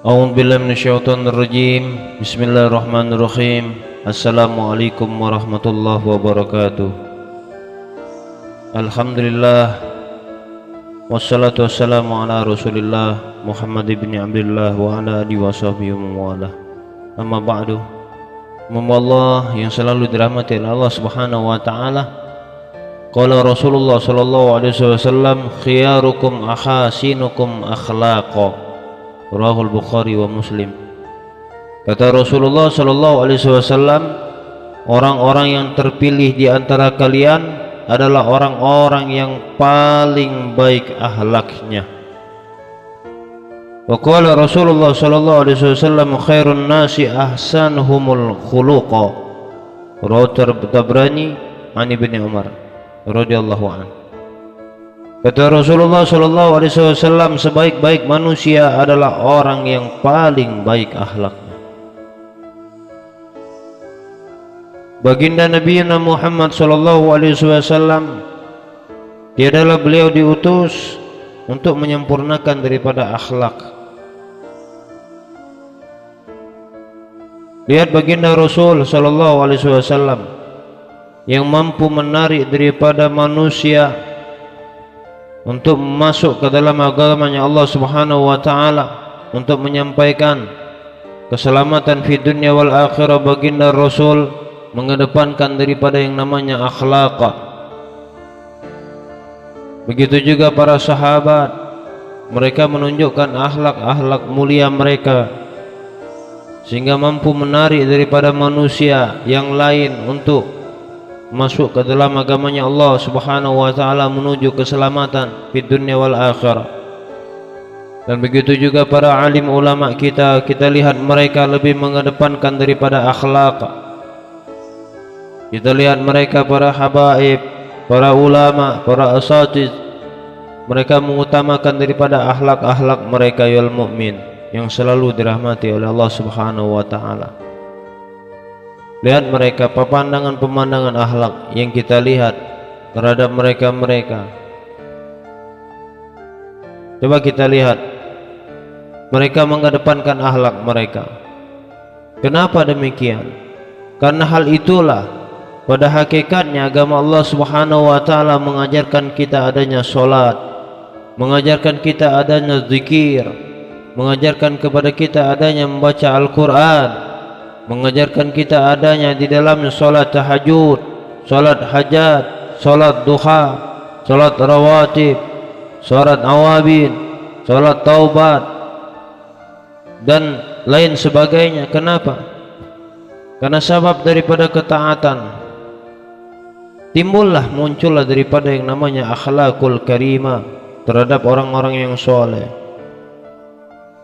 A'udzu billahi minasyaitonir rajim. Bismillahirrahmanirrahim. Assalamualaikum warahmatullahi wabarakatuh. Alhamdulillah wassalatu wassalamu ala Rasulillah Muhammad ibn Abdullah wa ala alihi washabbihi wa wala. Amma ba'du. Allah yang selalu dirahmati oleh Allah Subhanahu wa taala. Qala Rasulullah sallallahu alaihi wasallam, khiyarukum ahasinukum akhlaqa. Rawahul Bukhari wa Muslim. Kata Rasulullah sallallahu alaihi wasallam, orang-orang yang terpilih di antara kalian adalah orang-orang yang paling baik akhlaknya. Wa qala Rasulullah sallallahu alaihi wasallam, khairun nasi ahsanuhumul khuluqa. Rawahu Tabrani an Ibnu Umar radhiyallahu anhu. Kata Rasulullah sallallahu alaihi wasallam, sebaik-baik manusia adalah orang yang paling baik akhlaknya. Baginda Nabi Muhammad sallallahu alaihi wasallam, tiadalah beliau diutus untuk menyempurnakan daripada akhlak. Lihat baginda Rasul sallallahu alaihi wasallam yang mampu menarik daripada manusia untuk masuk ke dalam agamanya Allah Subhanahu wa taala, untuk menyampaikan keselamatan fi dunya wal akhirah. Baginda Rasul mengedepankan daripada yang namanya akhlaq. Begitu juga para sahabat, mereka menunjukkan akhlak-akhlak mulia mereka sehingga mampu menarik daripada manusia yang lain untuk masuk ke dalam agamanya Allah Subhanahu wa taala, menuju keselamatan di dunia wal akhirah. Dan begitu juga para alim ulama kita lihat mereka lebih mengedepankan daripada akhlak. Kita lihat mereka para habaib, para ulama, para asatidz, mereka mengutamakan daripada akhlak-akhlak mereka ya mukmin yang selalu dirahmati oleh Allah Subhanahu wa taala. Lihat mereka, pemandangan-pemandangan akhlak yang kita lihat terhadap mereka-mereka. Coba kita lihat, mereka mengedepankan akhlak mereka. Kenapa demikian? Karena hal itulah pada hakikatnya agama Allah Subhanahu wa taala mengajarkan kita adanya salat, mengajarkan kita adanya zikir, mengajarkan kepada kita adanya membaca Al-Qur'an, mengajarkan kita adanya di dalamnya salat tahajud, salat hajat, salat duha, salat rawatib, salat awabin, salat taubat dan lain sebagainya. Kenapa? Karena sebab daripada ketaatan muncullah daripada yang namanya akhlakul karimah terhadap orang-orang yang soleh.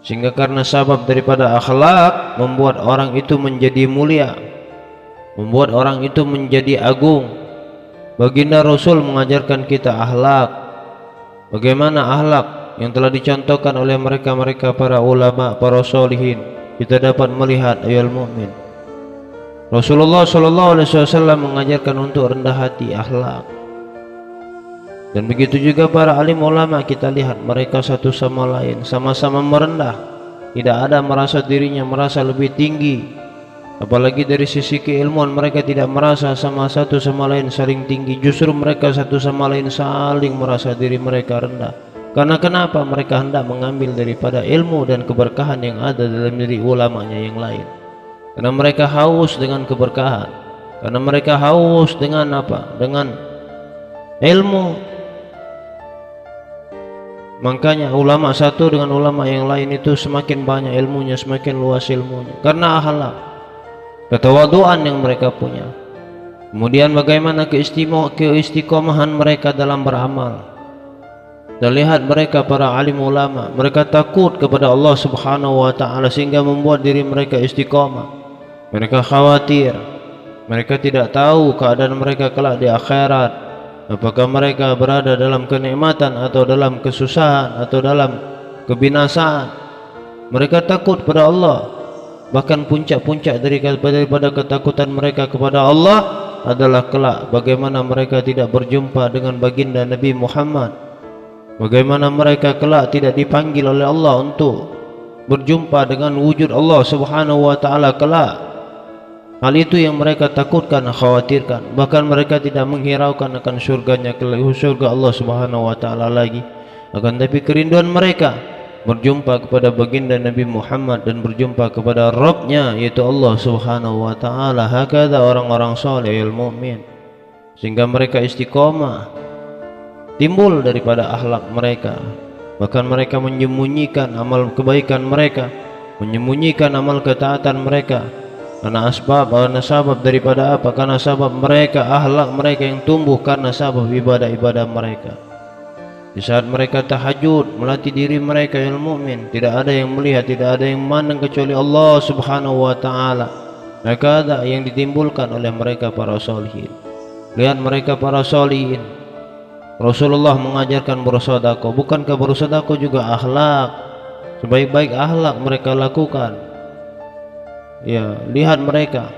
Sehingga karena sebab daripada akhlak membuat orang itu menjadi mulia, membuat orang itu menjadi agung. Baginda Rasul mengajarkan kita akhlak. Bagaimana akhlak yang telah dicontohkan oleh mereka-mereka para ulama, para sholihin. Kita dapat melihat ayat mukmin. Rasulullah sallallahu alaihi wasallam mengajarkan untuk rendah hati, akhlak. Dan begitu juga para alim ulama, kita lihat mereka satu sama lain sama-sama merendah. Tidak ada merasa dirinya merasa lebih tinggi. Apalagi dari sisi keilmuan mereka tidak merasa sama satu sama lain saling tinggi. Justru mereka satu sama lain saling merasa diri mereka rendah. Karena kenapa? Mereka hendak mengambil daripada ilmu dan keberkahan yang ada dalam diri ulamanya yang lain. Karena mereka haus dengan keberkahan. Karena mereka haus dengan apa? Dengan ilmu. Makanya ulama satu dengan ulama yang lain itu semakin banyak ilmunya, semakin luas ilmunya. Karena akhlak, ketawaduan yang mereka punya. Kemudian bagaimana keistiqomahan mereka dalam beramal. Dan lihat mereka para alim ulama, mereka takut kepada Allah Subhanahu wa taala sehingga membuat diri mereka istiqomah. Mereka khawatir, mereka tidak tahu keadaan mereka kelak di akhirat. Apakah mereka berada dalam kenikmatan atau dalam kesusahan atau dalam kebinasaan. Mereka takut pada Allah. Bahkan puncak-puncak daripada ketakutan mereka kepada Allah adalah kelak bagaimana mereka tidak berjumpa dengan baginda Nabi Muhammad. Bagaimana mereka kelak tidak dipanggil oleh Allah untuk berjumpa dengan wujud Allah Subhanahu wa taala kelak. Hal itu yang mereka takutkan, khawatirkan. Bahkan mereka tidak menghiraukan akan surga Allah Subhanahu wa taala lagi. Akan tapi kerinduan mereka berjumpa kepada baginda Nabi Muhammad dan berjumpa kepada Rabb-Nya yaitu Allah Subhanahu wa taala. Hakadha orang-orang saleh al-mu'min, sehingga mereka istiqomah timbul daripada akhlak mereka. Bahkan mereka menyembunyikan amal kebaikan mereka, menyembunyikan amal ketaatan mereka. Karena sabab daripada apa? Karena sabab mereka, akhlak mereka yang tumbuh karena sabab ibadah-ibadah mereka. Di saat mereka tahajud, melatih diri mereka yang mukmin, tidak ada yang melihat, tidak ada yang memandang kecuali Allah Subhanahu wa taala. Maka ada yang ditimbulkan oleh mereka para solihin. Lihat mereka para solihin. Rasulullah mengajarkan bersedekah. Bukankah bersedekah juga akhlak? Sebaik-baik akhlak mereka lakukan. Ya, lihat mereka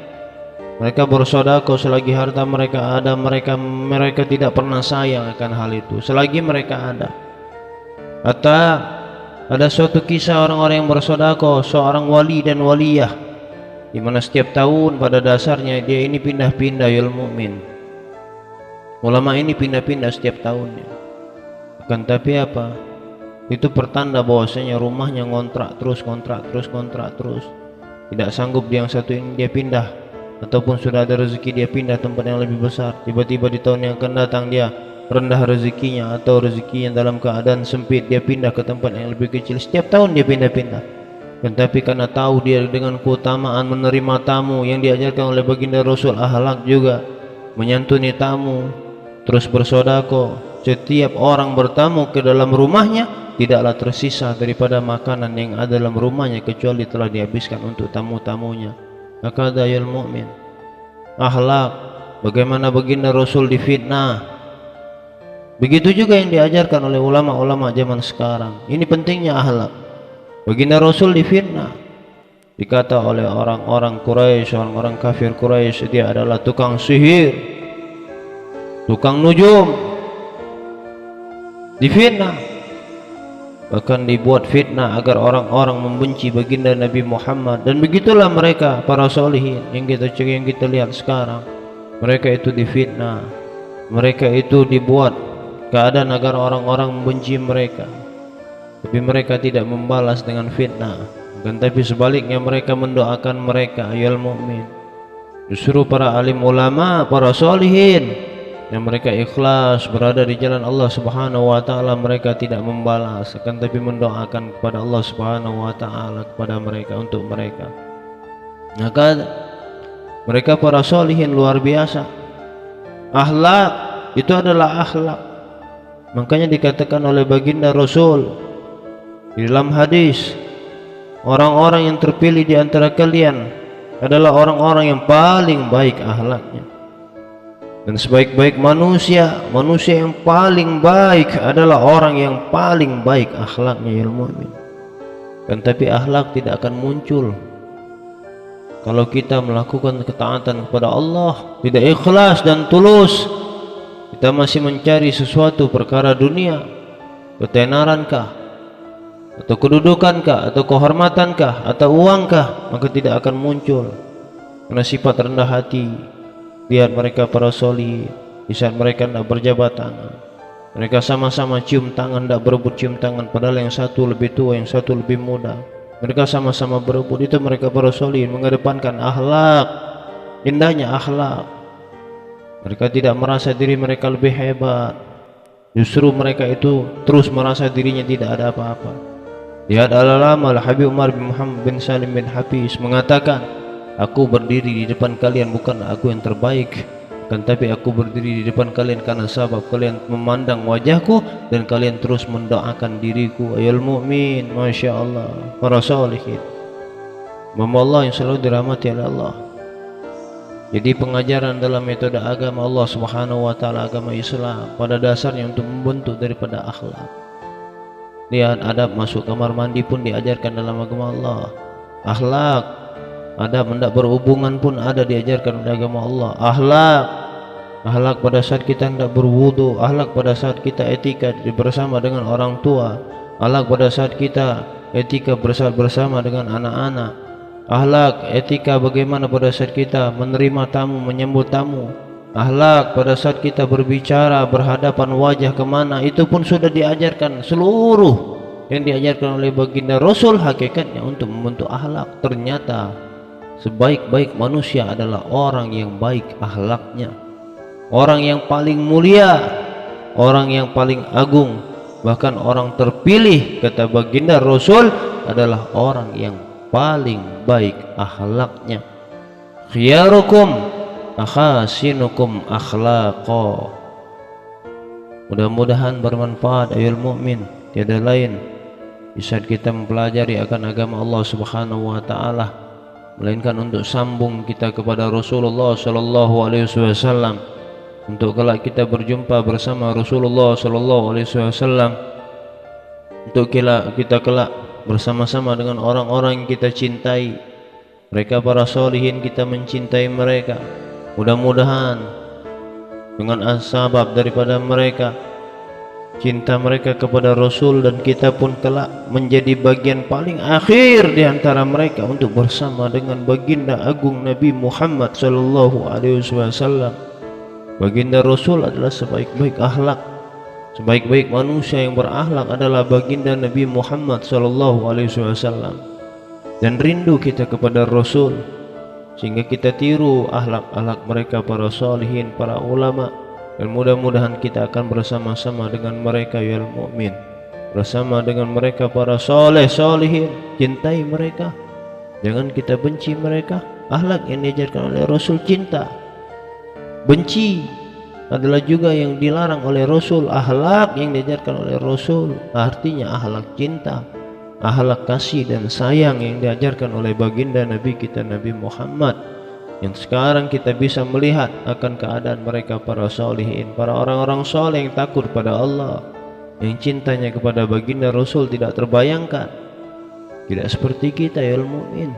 bersedekah selagi harta mereka ada. Mereka tidak pernah sayang akan hal itu selagi mereka ada. Atau ada suatu kisah orang-orang yang bersedekah, seorang wali dan waliyah, di mana setiap tahun pada dasarnya dia ini pindah-pindah ya mukmin. Ulama ini pindah-pindah setiap tahunnya. Akan tapi apa? Itu pertanda bahwasanya rumahnya kontrak terus. Tidak sanggup yang satu ini dia pindah, ataupun sudah ada rezeki dia pindah tempat yang lebih besar. Tiba-tiba di tahun yang akan datang dia rendah rezekinya, atau rezekinya dalam keadaan sempit, dia pindah ke tempat yang lebih kecil. Setiap tahun dia pindah-pindah. Tetapi karena tahu dia dengan keutamaan menerima tamu yang diajarkan oleh baginda Rasul, akhlak juga menyantuni tamu, terus bersedekah. Setiap orang bertamu ke dalam rumahnya tidaklah tersisa daripada makanan yang ada dalam rumahnya kecuali telah dihabiskan untuk tamu-tamunya. Maka dayal mukmin, akhlak. Bagaimana baginda Rasul difitnah, begitu juga yang diajarkan oleh ulama-ulama zaman sekarang. Ini pentingnya akhlak. Baginda Rasul difitnah, dikata oleh orang-orang Quraisy, orang-orang kafir Quraisy, dia adalah tukang sihir, tukang nujum. Difitnah, bahkan dibuat fitnah agar orang-orang membenci baginda Nabi Muhammad. Dan begitulah mereka para solihin yang kita lihat sekarang. Mereka itu difitnah, mereka itu dibuat keadaan agar orang-orang membenci mereka, tapi mereka tidak membalas dengan fitnah. Dan tapi sebaliknya mereka mendoakan mereka, ayol mukmin. Justru para alim ulama, para solihin yang mereka ikhlas berada di jalan Allah Subhanahu wa taala, mereka tidak membalas, akan tapi mendoakan kepada Allah Subhanahu wa taala kepada mereka, untuk mereka. Maka mereka para solihin luar biasa. Akhlak itu adalah akhlak. Makanya dikatakan oleh baginda Rasul di dalam hadis, orang-orang yang terpilih di antara kalian adalah orang-orang yang paling baik akhlaknya. Dan sebaik-baik manusia yang paling baik adalah orang yang paling baik akhlaknya ya mukmin. Dan tapi akhlak tidak akan muncul kalau kita melakukan ketaatan kepada Allah tidak ikhlas dan tulus. Kita masih mencari sesuatu perkara dunia, ketenarankah, atau kedudukankah, atau kehormatankah, atau uangkah, maka tidak akan muncul. Karena sifat rendah hati. Lihat mereka para solih, di saat mereka tidak berjabat tangan, mereka sama-sama cium tangan, tidak berebut cium tangan, padahal yang satu lebih tua, yang satu lebih muda. Mereka sama-sama berebut. Itu mereka para solih mengedepankan akhlak, indahnya akhlak. Mereka tidak merasa diri mereka lebih hebat, justru mereka itu terus merasa dirinya tidak ada apa-apa. Lihat al-alama Al-Habib Umar bin Muhammad bin Salim bin Hafiz mengatakan, aku berdiri di depan kalian bukan aku yang terbaik, kan tapi aku berdiri di depan kalian karena sebab kalian memandang wajahku dan kalian terus mendoakan diriku. Ayol mukmin, masya Allah, para solihin, hamba Allah yang selalu dirahmati oleh Allah. Jadi pengajaran dalam metode agama Allah Subhanahu wa taala, agama Islam, pada dasarnya untuk membentuk daripada akhlak. Lihat adab masuk kamar mandi pun diajarkan dalam agama Allah. Akhlak, adab hendak berhubungan pun ada diajarkan oleh agama Allah. Akhlak pada saat kita hendak berwudu, akhlak pada saat kita etika bersama dengan orang tua, akhlak pada saat kita etika bersaat bersama dengan anak-anak, akhlak etika bagaimana pada saat kita menerima tamu, menyambut tamu, akhlak pada saat kita berbicara berhadapan wajah kemana, itu pun sudah diajarkan. Seluruh yang diajarkan oleh baginda Rasul hakikatnya untuk membentuk akhlak. Ternyata sebaik-baik manusia adalah orang yang baik akhlaknya, orang yang paling mulia, orang yang paling agung, bahkan orang terpilih kata baginda Rasul adalah orang yang paling baik akhlaknya. Khiyarukum akhasinukum akhlaqa. Mudah-mudahan bermanfaat ayol mukmin. Tiada lain di saat kita mempelajari akan agama Allah Subhanahu wa taala, melainkan untuk sambung kita kepada Rasulullah sallallahu alaihi wasallam, untuk kelak kita berjumpa bersama Rasulullah sallallahu alaihi wasallam, untuk kita kelak bersama-sama dengan orang-orang yang kita cintai, mereka para solihin, kita mencintai mereka. Mudah-mudahan dengan asbab daripada mereka, cinta mereka kepada Rasul, dan kita pun kelak menjadi bagian paling akhir di antara mereka untuk bersama dengan baginda agung Nabi Muhammad sallallahu alaihi wasallam. Baginda Rasul adalah sebaik-baik akhlak, sebaik-baik manusia yang berakhlak adalah baginda Nabi Muhammad sallallahu alaihi wasallam. Dan rindu kita kepada Rasul sehingga kita tiru akhlak-akhlak mereka para salihin, para ulama, dan mudah-mudahan kita akan bersama-sama dengan mereka ya mukmin, bersama dengan mereka para saleh salihin. Cintai mereka, jangan kita benci mereka. Akhlak yang diajarkan oleh Rasul cinta. Benci adalah juga yang dilarang oleh Rasul. Akhlak yang diajarkan oleh Rasul artinya akhlak cinta, akhlak kasih dan sayang yang diajarkan oleh baginda Nabi kita Nabi Muhammad, yang sekarang kita bisa melihat akan keadaan mereka para solihin, para orang-orang soleh yang takut pada Allah, yang cintanya kepada baginda Rasul tidak terbayangkan. Tidak seperti kita ya mukmin,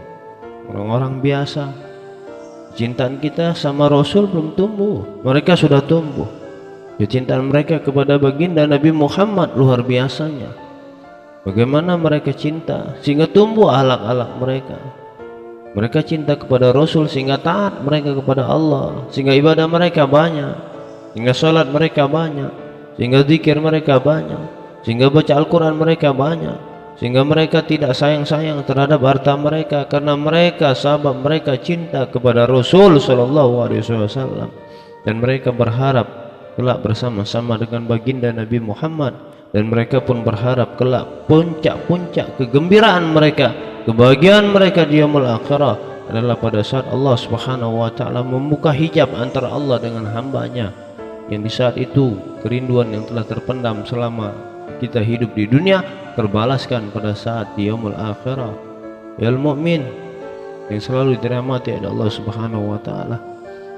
orang-orang biasa. Cintaan kita sama Rasul belum tumbuh, mereka sudah tumbuh. Kecintaan mereka kepada baginda Nabi Muhammad luar biasanya. Bagaimana mereka cinta sehingga tumbuh akhlak-akhlak mereka. Mereka cinta kepada Rasul sehingga taat mereka kepada Allah, sehingga ibadah mereka banyak, sehingga salat mereka banyak, sehingga zikir mereka banyak, sehingga baca Al-Quran mereka banyak, sehingga mereka tidak sayang-sayang terhadap harta mereka, karena mereka sahabat mereka cinta kepada Rasul sallallahu alaihi wasallam, dan mereka berharap kelak bersama-sama dengan baginda Nabi Muhammad, dan mereka pun berharap kelak puncak-puncak kegembiraan mereka, kebahagiaan mereka di yaumul akhirah adalah pada saat Allah Subhanahu wa taala membuka hijab antara Allah dengan hambanya, yang di saat itu kerinduan yang telah terpendam selama kita hidup di dunia terbalaskan pada saat di yaumul akhirah. Ya mukmin yang selalu dirahmati oleh Allah Subhanahu wa taala,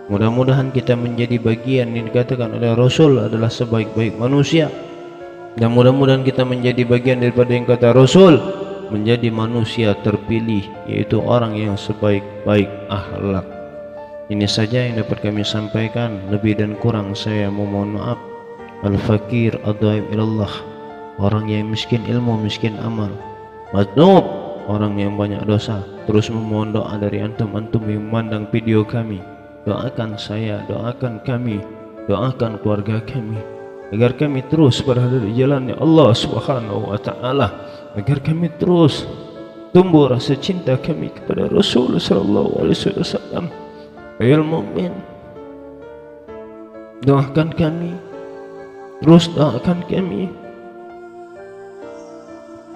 mudah-mudahan kita menjadi bagian yang dikatakan oleh Rasul adalah sebaik-baik manusia, dan mudah-mudahan kita menjadi bagian daripada yang kata Rasul, menjadi manusia terpilih, yaitu orang yang sebaik-baik akhlak. Ini saja yang dapat kami sampaikan, lebih dan kurang saya memohon maaf. Al-fakir ad-dhaib ilallah, orang yang miskin ilmu, miskin amal. Madnub, orang yang banyak dosa. Terus memohon doa dari antum-antum yang memandang video kami. Doakan saya, doakan kami, doakan keluarga kami, agar kami terus berada di jalannya Allah Subhanahu wa taala, agar kami terus tumbuh rasa cinta kami kepada Rasul sallallahu alaihi wasallam. Ayol mukmin, doakan kami, terus doakan kami.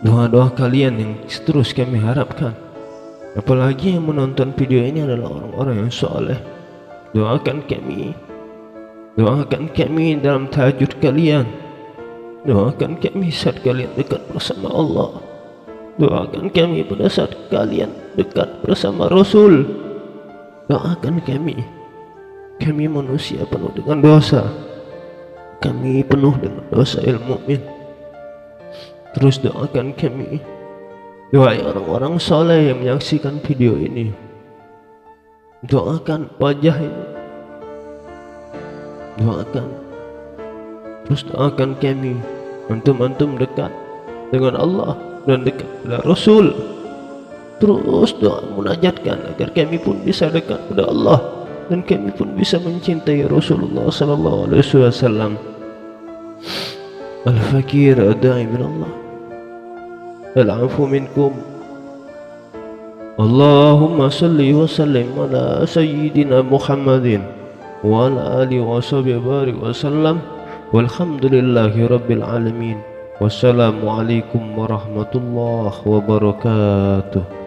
Doa-doa kalian yang terus kami harapkan. Apalagi yang menonton video ini adalah orang-orang yang soleh. Doakan kami, doakan kami dalam tahajud kalian, doakan kami saat kalian dekat bersama Allah, doakan kami pada saat kalian dekat bersama Rasul. Doakan kami, kami manusia penuh dengan dosa, kami penuh dengan dosa ilmu mukmin. Terus doakan kami, doai orang-orang soleh yang menyaksikan video ini, doakan wajah ini, doakan, terus doakan kami, antum-antum dekat dengan Allah, dan dekat kepada Rasul. Terus doa munajatkan agar kami pun bisa dekat kepada Allah dan kami pun bisa mencintai Rasulullah sallallahu alaihi wasallam. Al-fakir ad-da'i min Allah, al-'afu minkum. Allahumma salli wa sallim ala sayyidina Muhammadin wa ala alihi wa sahbihi barik wa sallam, walhamdulillahi rabbil alamin. Wassalamu alaikum warahmatullahi wabarakatuh.